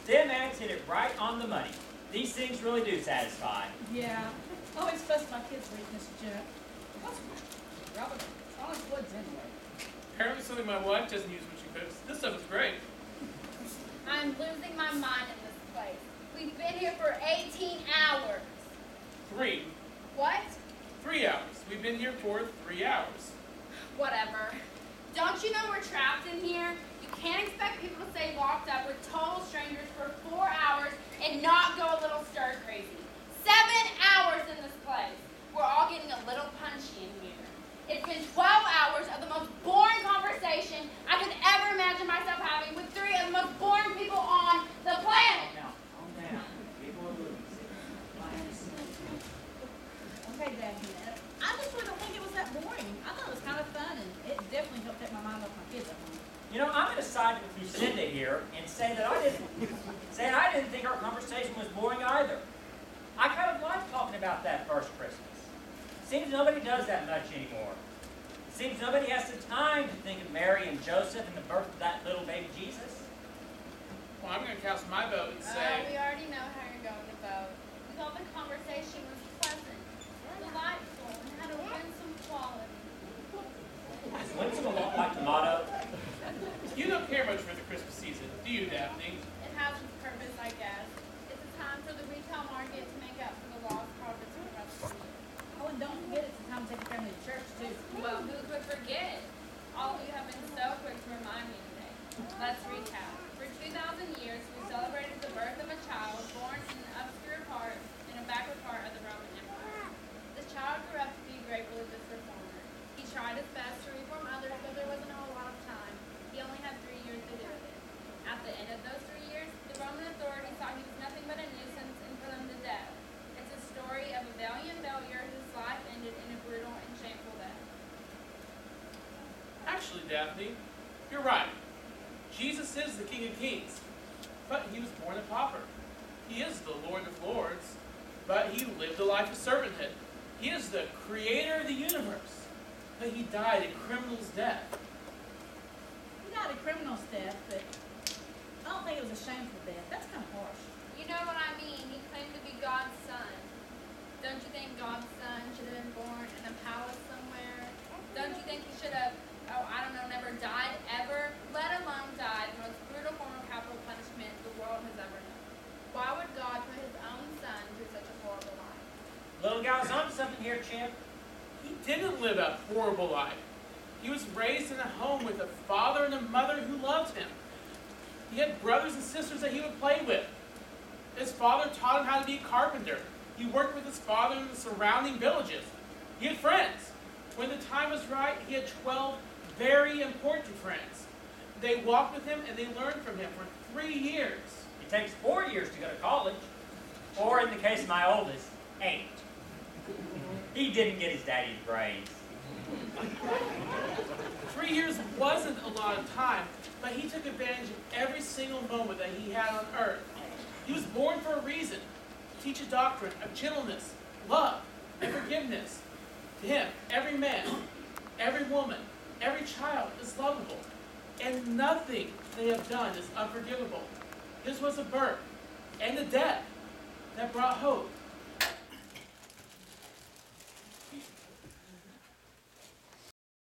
Them eggs hit it right on the money. These things really do satisfy. Yeah. Always fuss my kids for eating this junk. What's Robert? It's honest woods anyway. Apparently something my wife doesn't use when she cooks. This stuff is great. I'm losing my mind in this place. We've been here for 18 hours. 3. What? 3 hours. We've been here for 3 hours. Whatever. Don't you know we're trapped in here? You can't expect people to stay locked up with total strangers for 4 hours and not go a little stir crazy. 7 hours in this place. We're all getting a little punchy in here. It's been 12 hours of the most boring conversation I could ever imagine myself having with 3 of the most boring people on the planet. Calm down. People are losing. Okay, Daphne. I just really don't think it was that boring. I thought it was kind of fun, and it definitely helped take my mind off my kids at home. You know, I'm going to side with Lucinda here and say that I didn't think our conversation was boring either. I kind of liked talking about that first Christmas. Seems nobody does that much anymore. Seems nobody has the time to think of Mary and Joseph and the birth of that little baby Jesus. Well, I'm going to cast my vote and say... We already know how you're going to vote. We thought the conversation was pleasant, delightful, and had a winsome quality. Is winsome a lot like tomato? You don't care much for the Christmas season, do you, Daphne? It has its purpose, I guess. It's a time for the retail market to make up for the lost profits of the rest of the year. Oh, and don't forget it's the time to take your family to church, too. Well, who could forget? All of you have been so quick to remind me today. Let's recap. For 2,000 years, we celebrated the birth of a child born in an obscure part, in a backward part of the Roman Empire. This child grew up to be a great religious reformer. He tried his best to reform others, but there wasn't a whole lot of time. He only had 3 years to do it. At the end of those 3 years, the Roman authorities thought he was nothing but a nuisance and put him to death. It's a story of a valiant failure whose life ended in a brutal and shameful death. Actually, Daphne, you're right. Jesus is the King of Kings, but he was born a pauper. He is the Lord of Lords, but he lived a life of servanthood. He is the creator of the universe, but he died a criminal's death. He died a criminal's death, but I don't think it was a shameful death. That's kind of harsh. You know what I mean? He claimed to be God's son. Don't you think God's son should have been born in a palace somewhere? Don't you think he should have, never died ever, let alone died the most brutal form of capital punishment the world has ever known? Why would God put his own son through such a horrible life? Little guy's on something here, Chip. He didn't live a horrible life. He was raised in a home with a father and a mother who loved him. He had brothers and sisters that he would play with. His father taught him how to be a carpenter. He worked with his father in the surrounding villages. He had friends. When the time was right, he had 12 very important friends. They walked with him and they learned from him for 3 years. It takes 4 years to go to college. Or in the case of my oldest, 8. He didn't get his daddy's grades. 3 years wasn't a lot of time, but he took advantage of every single moment that he had on earth. He was born for a reason, to teach a doctrine of gentleness, love, and forgiveness. To him, every man, every woman, every child is lovable, and nothing they have done is unforgivable. His was a birth and a death that brought hope